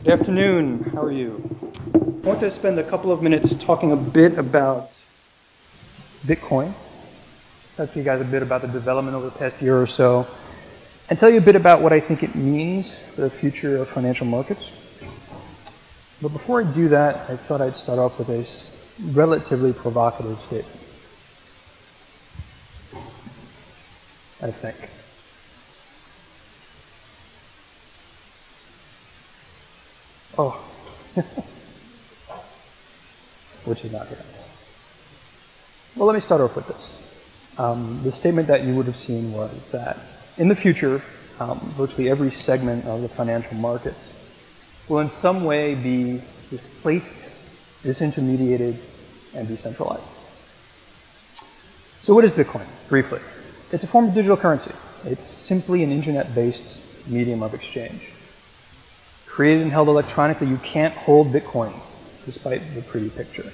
Good afternoon. How are you? I want to spend a couple of minutes talking a bit about Bitcoin, talk to you guys a bit about the development over the past year or so, and tell you a bit about what I think it means for the future of financial markets. But before I do that, I thought I'd start off with a relatively provocative statement. I think. Oh, which is not good. Well, let me start off with this. The statement that you would have seen was that in the future, virtually every segment of the financial markets will in some way be displaced, disintermediated, and decentralized. So what is Bitcoin, briefly? It's a form of digital currency. It's simply an internet-based medium of exchange. Created and held electronically, you can't hold Bitcoin, despite the pretty picture.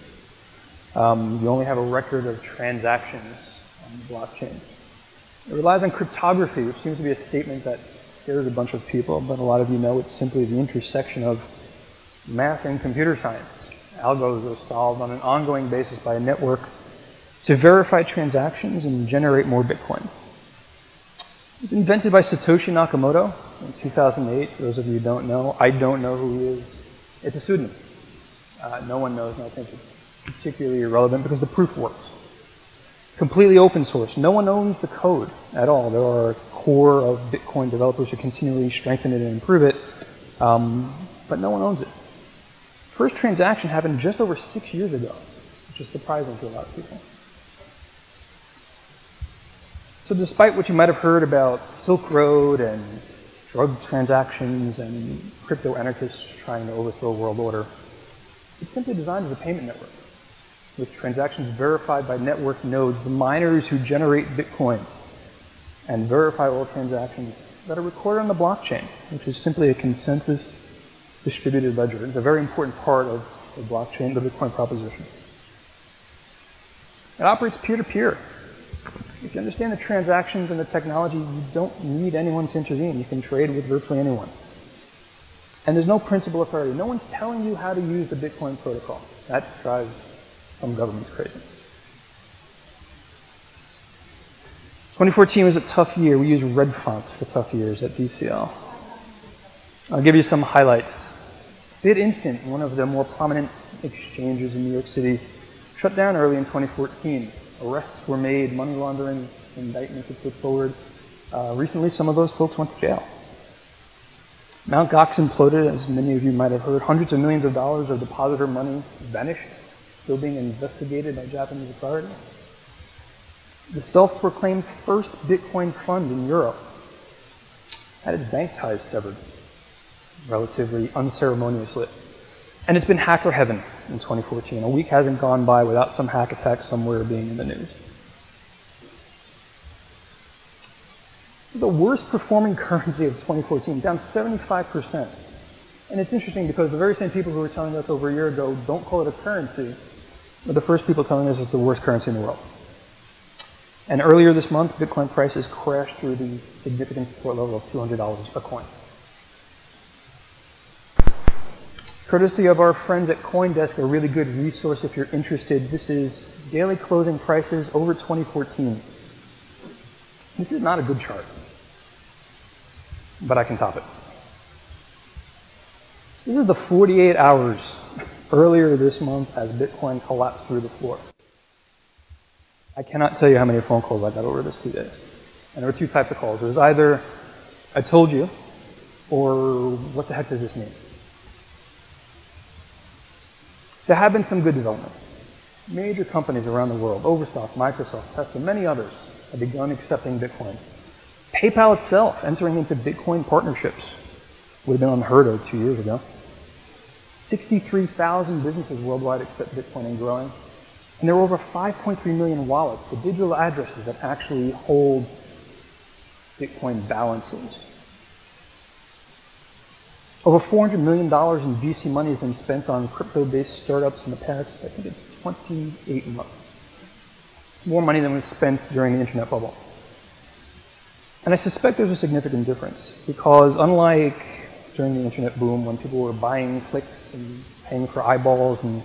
You only have a record of transactions on the blockchain. It relies on cryptography, which seems to be a statement that scares a bunch of people, but a lot of you know it's simply the intersection of math and computer science. Algos are solved on an ongoing basis by a network to verify transactions and generate more Bitcoin. It was invented by Satoshi Nakamoto in 2008. For those of you who don't know, I don't know who he is. It's a pseudonym. No one knows, and I think it's particularly irrelevant because the proof works. Completely open source. No one owns the code at all. There are a core of Bitcoin developers who continually strengthen it and improve it, but no one owns it. First transaction happened just over 6 years ago, which is surprising to a lot of people. So despite what you might have heard about Silk Road and drug transactions and crypto anarchists trying to overthrow world order, it's simply designed as a payment network, with transactions verified by network nodes, the miners who generate Bitcoin, and verify all transactions that are recorded on the blockchain, which is simply a consensus distributed ledger. It's a very important part of the blockchain, the Bitcoin proposition. It operates peer-to-peer. If you understand the transactions and the technology, you don't need anyone to intervene. You can trade with virtually anyone. And there's no principal authority. No one's telling you how to use the Bitcoin protocol. That drives some governments crazy. 2014 was a tough year. We used red fonts for tough years at DCL. I'll give you some highlights. BitInstant, one of the more prominent exchanges in New York City, shut down early in 2014. Arrests were made, money laundering indictments were put forward. Recently, some of those folks went to jail. Mt. Gox imploded, as many of you might have heard. Hundreds of millions of dollars of depositor money vanished, still being investigated by Japanese authorities. The self-proclaimed first Bitcoin fund in Europe had its bank ties severed, relatively unceremoniously. And it's been hacker heaven in 2014. A week hasn't gone by without some hack attack somewhere being in the news. The worst performing currency of 2014, down 75%. And it's interesting because the very same people who were telling us over a year ago, don't call it a currency, are the first people telling us it's the worst currency in the world. And earlier this month, Bitcoin prices crashed through the significant support level of $200 a coin. Courtesy of our friends at CoinDesk, a really good resource if you're interested. This is daily closing prices over 2014. This is not a good chart, but I can top it. This is the 48 hours earlier this month as Bitcoin collapsed through the floor. I cannot tell you how many phone calls I got over this 2 days. And there were two types of calls. It was either, I told you, or what the heck does this mean? There have been some good development. Major companies around the world, Overstock, Microsoft, Tesla, many others, have begun accepting Bitcoin. PayPal itself entering into Bitcoin partnerships would have been unheard of 2 years ago. 63,000 businesses worldwide accept Bitcoin and growing. And there are over 5.3 million wallets, the digital addresses that actually hold Bitcoin balances. Over $400 million in VC money has been spent on crypto-based startups in the past, I think it's 28 months. It's more money than was spent during the internet bubble. And I suspect there's a significant difference because unlike during the internet boom when people were buying clicks and paying for eyeballs and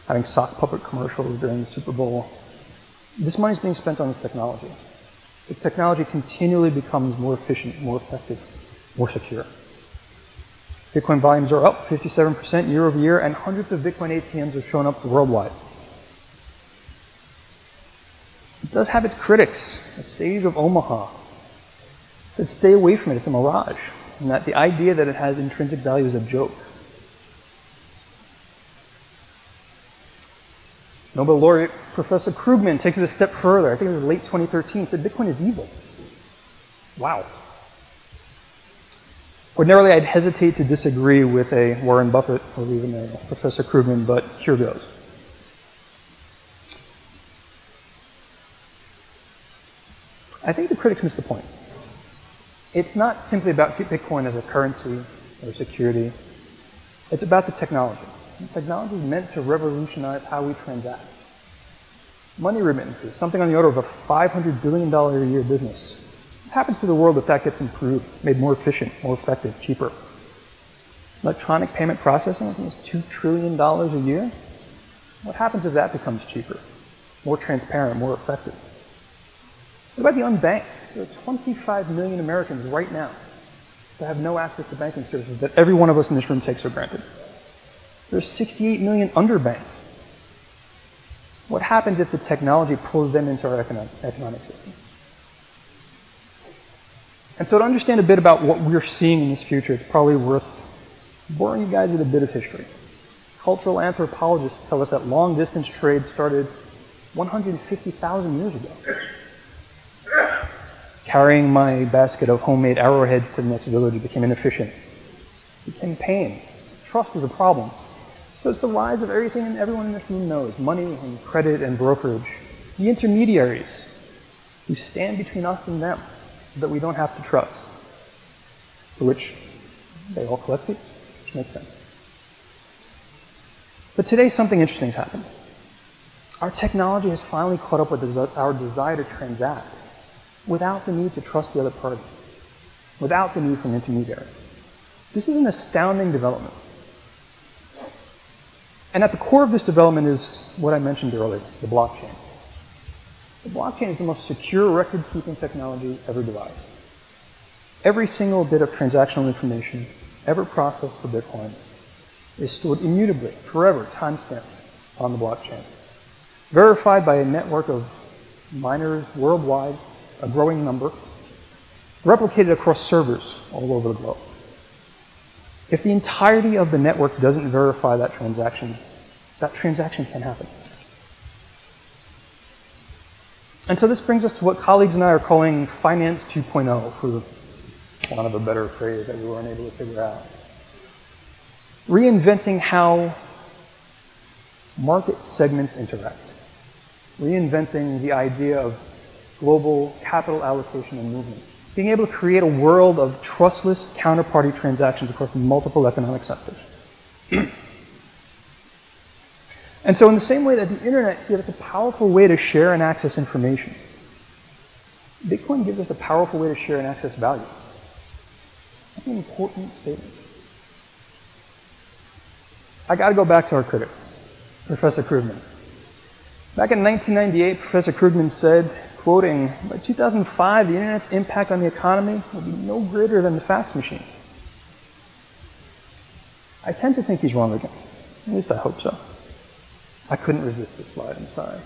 having sock puppet commercials during the Super Bowl. This money is being spent on the technology. The technology continually becomes more efficient, more effective, more secure. Bitcoin volumes are up 57% year over year, and hundreds of Bitcoin ATMs have shown up worldwide. It does have its critics. A sage of Omaha said, stay away from it, it's a mirage. And that the idea that it has intrinsic value is a joke. Nobel laureate Professor Krugman takes it a step further. I think it was late 2013. He said Bitcoin is evil. Wow. Ordinarily, I'd hesitate to disagree with a Warren Buffett or even a Professor Krugman, but here goes. I think the critics miss the point. It's not simply about Bitcoin as a currency or security. It's about the technology. The technology is meant to revolutionize how we transact. Money remittances, something on the order of a $500 billion a year business. What happens to the world if that gets improved, made more efficient, more effective, cheaper? Electronic payment processing, I think it's $2 trillion a year. What happens if that becomes cheaper, more transparent, more effective? What about the unbanked? There are 25 million Americans right now that have no access to banking services that every one of us in this room takes for granted. There are 68 million underbanked. What happens if the technology pulls them into our economic system? And so to understand a bit about what we're seeing in this future, it's probably worth boring you guys with a bit of history. Cultural anthropologists tell us that long-distance trade started 150,000 years ago. Carrying my basket of homemade arrowheads to the next village became inefficient. It became pain. Trust was a problem. So it's the rise of everything and everyone in this room knows, money and credit and brokerage. The intermediaries who stand between us and them so that we don't have to trust, for which they all collect fees, which makes sense. But today something interesting has happened. Our technology has finally caught up with our desire to transact without the need to trust the other party, without the need for an intermediary. This is an astounding development. And at the core of this development is what I mentioned earlier, the blockchain. The blockchain is the most secure record-keeping technology ever devised. Every single bit of transactional information ever processed for Bitcoin is stored immutably, forever, timestamped on the blockchain. Verified by a network of miners worldwide, a growing number, replicated across servers all over the globe. If the entirety of the network doesn't verify that transaction can't happen. And so this brings us to what colleagues and I are calling Finance 2.0, for want of a better phrase that we weren't able to figure out. Reinventing how market segments interact. Reinventing the idea of global capital allocation and movement. Being able to create a world of trustless counterparty transactions across multiple economic sectors. And so in the same way that the internet gives us a powerful way to share and access information, Bitcoin gives us a powerful way to share and access value. That's an important statement. I got to go back to our critic, Professor Krugman. Back in 1998, Professor Krugman said, quoting, by 2005, the internet's impact on the economy will be no greater than the fax machine. I tend to think he's wrong again. At least I hope so. I couldn't resist this slide, I'm sorry.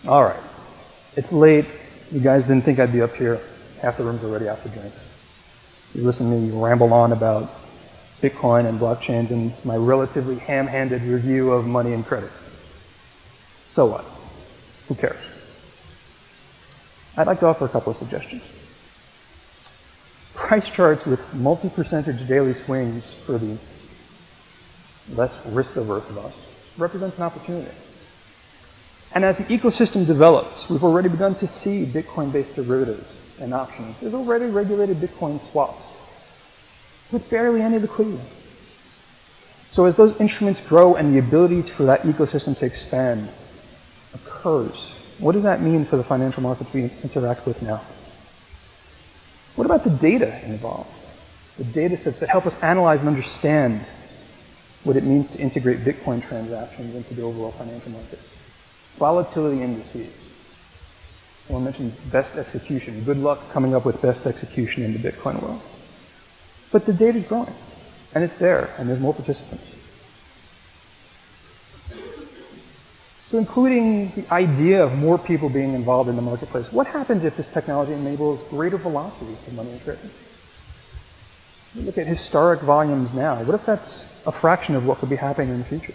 All right. It's late. You guys didn't think I'd be up here. Half the room's already out for drinks. You listen to me ramble on about Bitcoin and blockchains and my relatively ham-handed review of money and credit. So what? Who cares? I'd like to offer a couple of suggestions. Price charts with multi-percentage daily swings for the less risk-averse of us represents an opportunity. And as the ecosystem develops, we've already begun to see Bitcoin-based derivatives and options. There's already regulated Bitcoin swaps with barely any liquidity. So as those instruments grow and the ability for that ecosystem to expand occurs, what does that mean for the financial markets we interact with now? What about the data involved? the data sets that help us analyze and understand what it means to integrate Bitcoin transactions into the overall financial markets. Volatility indices. Someone mentioned best execution. Good luck coming up with best execution in the Bitcoin world. But the data is growing, and it's there, and there's more participants. So including the idea of more people being involved in the marketplace, what happens if this technology enables greater velocity for money and trading? You look at historic volumes now. What if that's a fraction of what could be happening in the future?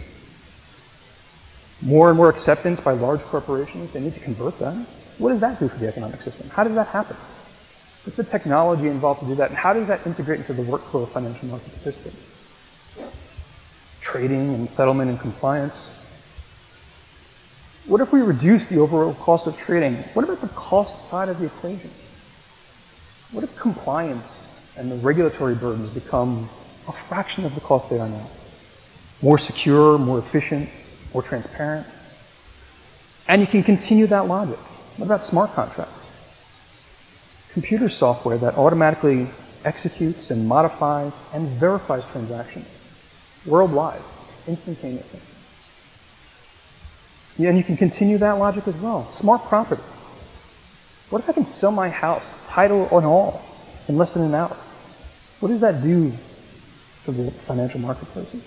More and more acceptance by large corporations, they need to convert that. What does that do for the economic system? How does that happen? What's the technology involved to do that? And how does that integrate into the workflow of financial market participants? Trading and settlement and compliance. What if we reduce the overall cost of trading? What about the cost side of the equation? What if compliance and the regulatory burdens become a fraction of the cost they are now? More secure, more efficient, more transparent. And you can continue that logic. What about smart contracts? Computer software that automatically executes and modifies and verifies transactions worldwide, instantaneously. Yeah, and you can continue that logic as well. Smart property. What if I can sell my house, title and all, in less than an hour? What does that do for the financial marketplaces?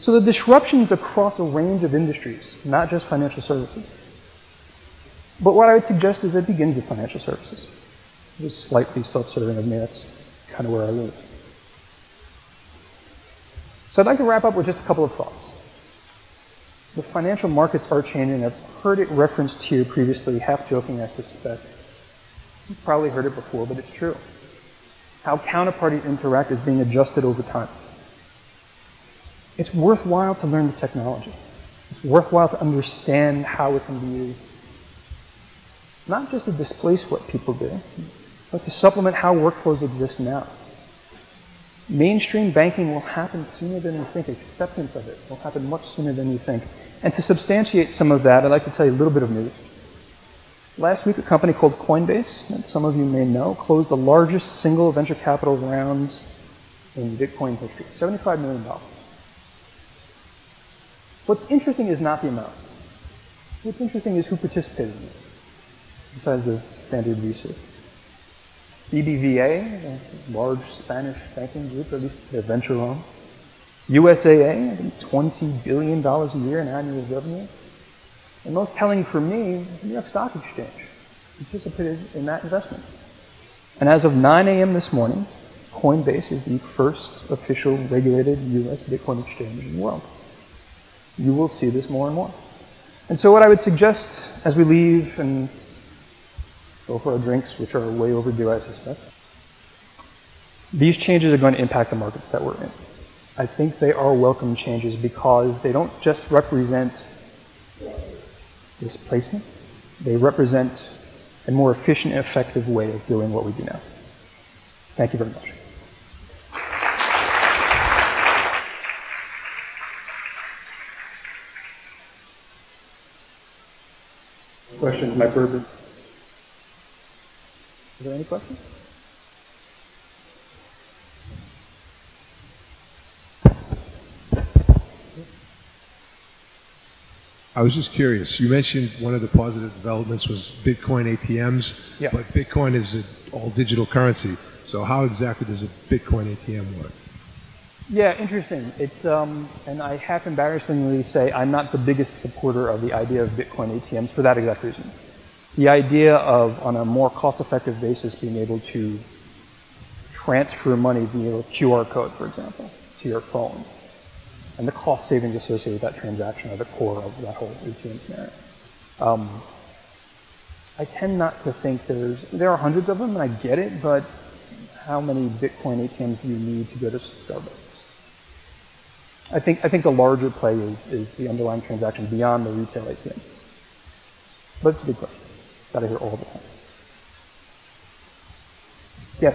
So the disruptions across a range of industries, not just financial services. But what I would suggest is it begins with financial services. Just slightly self-serving of me, that's kind of where I live. So I'd like to wrap up with just a couple of thoughts. The financial markets are changing. I've heard it referenced here previously, half joking, I suspect. You've probably heard it before, but it's true. How counterparties interact is being adjusted over time. It's worthwhile to learn the technology. It's worthwhile to understand how it can be used. Not just to displace what people do, but to supplement how workflows exist now. Mainstream banking will happen sooner than you think. Acceptance of it will happen much sooner than you think. And to substantiate some of that, I'd like to tell you a little bit of news. Last week, a company called Coinbase, that some of you may know, closed the largest single venture capital round in Bitcoin history, $75 million. What's interesting is not the amount. What's interesting is who participated in it, besides the standard research. BBVA, a large Spanish banking group, at least their venture arm. USAA, I think $20 billion a year in annual revenue. And most telling for me, the New York Stock Exchange participated in that investment. And as of 9 a.m. this morning, Coinbase is the first official regulated US Bitcoin exchange in the world. You will see this more and more. And so what I would suggest as we leave and go for our drinks, which are way overdue, I suspect, these changes are going to impact the markets that we're in. I think they are welcome changes because they don't just represent displacement, they represent a more efficient and effective way of doing what we do now. Thank you very much. Questions, my bourbon. Is there any questions? I was just curious. You mentioned one of the positive developments was Bitcoin ATMs, Yeah. but Bitcoin is an all digital currency. So how exactly does a Bitcoin ATM work? Yeah, interesting. It's and I half embarrassingly say I'm not the biggest supporter of the idea of Bitcoin ATMs for that exact reason. The idea of, on a more cost-effective basis, being able to transfer money via a QR code, for example, to your phone, and the cost savings associated with that transaction are the core of that whole ATM scenario. I tend not to think there are hundreds of them, and I get it, but how many Bitcoin ATMs do you need to go to Starbucks? I think the larger play is the underlying transaction beyond the retail ATM. But it's a big question. Got to hear all the time. Yes?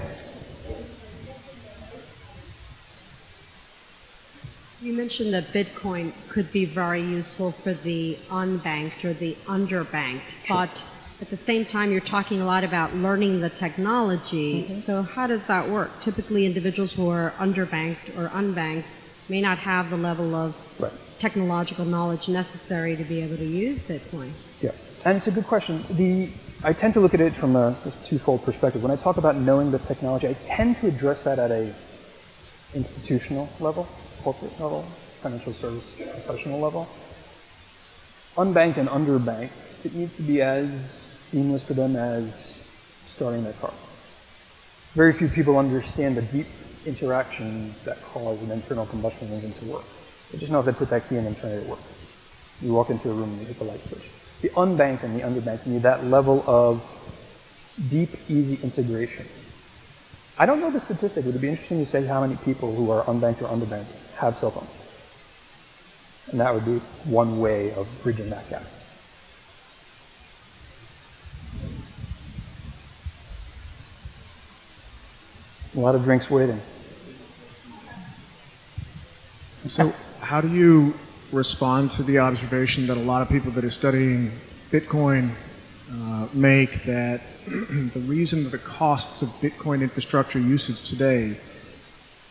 You mentioned that Bitcoin could be very useful for the unbanked or the underbanked, but At the same time, you're talking a lot about learning the technology. Mm-hmm. So how does that work? Typically, individuals who are underbanked or unbanked may not have the level of Right. technological knowledge necessary to be able to use Bitcoin. Yeah, and it's a good question. I tend to look at it from this twofold perspective. When I talk about knowing the technology, I tend to address that at a institutional level, corporate level, financial service professional level. Unbanked and underbanked, it needs to be as seamless for them as starting their car. Very few people understand the deep interactions that cause an internal combustion engine to work. They just know if they put that key in and turn it, it works. You walk into a room and you hit the light switch. The unbanked and the underbanked need that level of deep, easy integration. I don't know the statistic. Would it be interesting to say how many people who are unbanked or underbanked have cell phones? And that would be one way of bridging that gap. A lot of drinks waiting. So how do you respond to the observation that a lot of people that are studying Bitcoin make that the reason that the costs of Bitcoin infrastructure usage today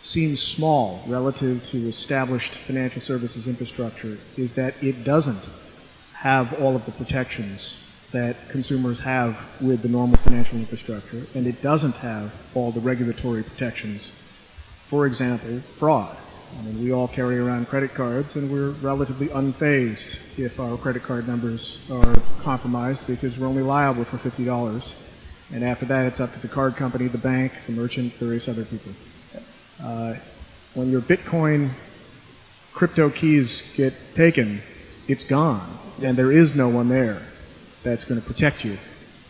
seems small relative to established financial services infrastructure is that it doesn't have all of the protections that consumers have with the normal financial infrastructure, and it doesn't have all the regulatory protections. For example, fraud. I mean, we all carry around credit cards, and we're relatively unfazed if our credit card numbers are compromised because we're only liable for $50. And after that, it's up to the card company, the bank, the merchant, various other people. When your Bitcoin crypto keys get taken, it's gone, and there is no one there that's going to protect you.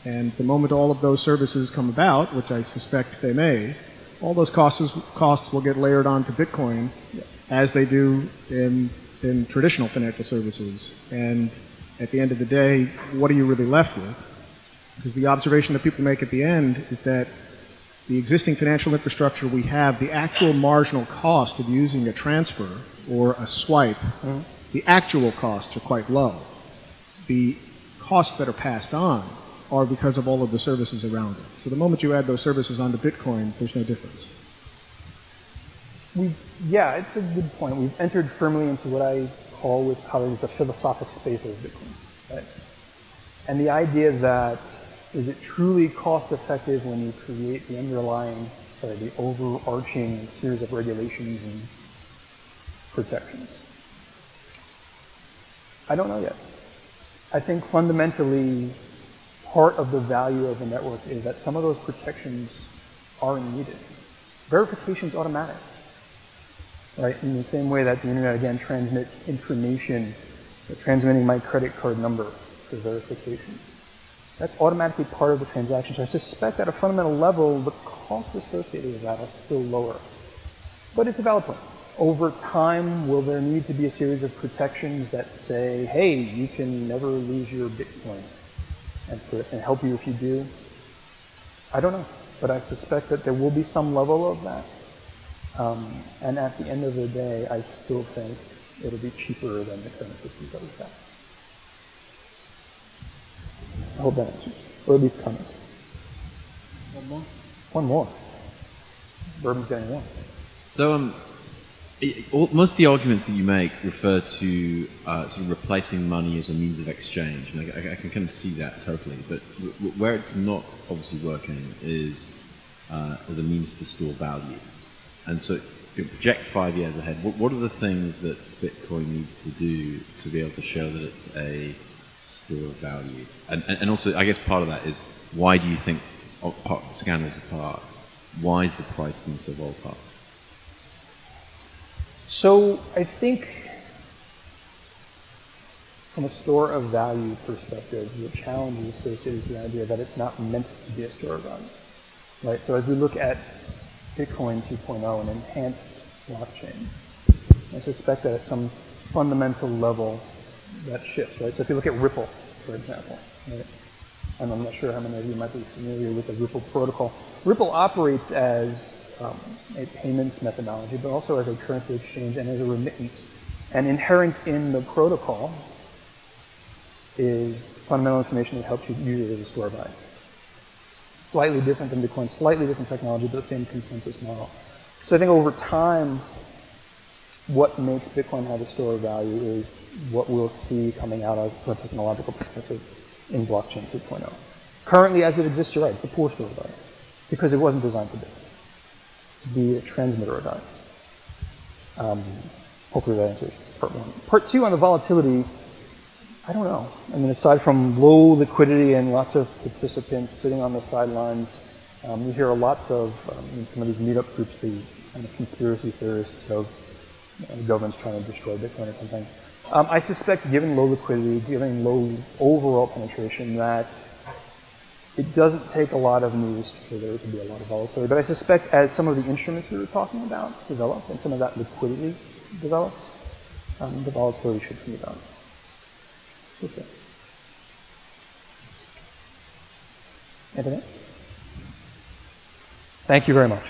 And the moment all of those services come about, which I suspect they may, all those costs will get layered onto Bitcoin as they do in traditional financial services. And at the end of the day, what are you really left with? Because the observation that people make at the end is that the existing financial infrastructure we have, the actual marginal cost of using a transfer or a swipe, the actual costs are quite low. The costs that are passed on are because of all of the services around it. So the moment you add those services onto Bitcoin, there's no difference. Yeah, it's a good point. We've entered firmly into what I call with colleagues the philosophic space of Bitcoin. Right? And the idea that is it truly cost effective when you create the the overarching series of regulations and protections? I don't know yet. I think fundamentally part of the value of the network is that some of those protections are needed. Verification is automatic, right? In the same way that the internet, again, transmits information, transmitting my credit card number for verification. That's automatically part of the transaction. So I suspect at a fundamental level, the costs associated with that are still lower. But it's a valid point. Over time, will there need to be a series of protections that say, hey, you can never lose your Bitcoin and help you if you do? I don't know, but I suspect that there will be some level of that. And at the end of the day, I still think it'll be cheaper than the current systems that we've got. I hope that answers, or at least comments. One more? One more. Bourbon's getting one. So, most of the arguments that you make refer to sort of replacing money as a means of exchange, and I can kind of see that totally. But where it's not obviously working is as a means to store value. And so, you project 5 years ahead. What are the things that Bitcoin needs to do to be able to show that it's a store of value? And also, I guess part of that is why do you think part of the scandals apart? Why is the price being so volatile? So I think from a store of value perspective, the challenge is associated with the idea that it's not meant to be a store of value. Right? So as we look at Bitcoin 2.0, an enhanced blockchain, I suspect that at some fundamental level that shifts, right? So if you look at Ripple, for example, right? And I'm not sure how many of you might be familiar with the Ripple protocol. Ripple operates as a payments methodology, but also as a currency exchange and as a remittance. And inherent in the protocol is fundamental information that helps you use it as a store of value. Slightly different than Bitcoin, slightly different technology, but the same consensus model. So I think over time, what makes Bitcoin have a store of value is what we'll see coming out as from a technological perspective in blockchain 2.0. Currently, as it exists, you're right, it's a poor store of value because it wasn't designed to be. It's to be a transmitter of value. Hopefully that answers part one. Part two on the volatility, I don't know. I mean, aside from low liquidity and lots of participants sitting on the sidelines, you hear lots of, in some of these meetup groups, the kind of conspiracy theorists of the government's trying to destroy Bitcoin or something. I suspect, given low liquidity, given low overall penetration, that it doesn't take a lot of news for there to be a lot of volatility. But I suspect as some of the instruments we were talking about develop and some of that liquidity develops, the volatility should smooth out. Okay. Anything else? Thank you very much.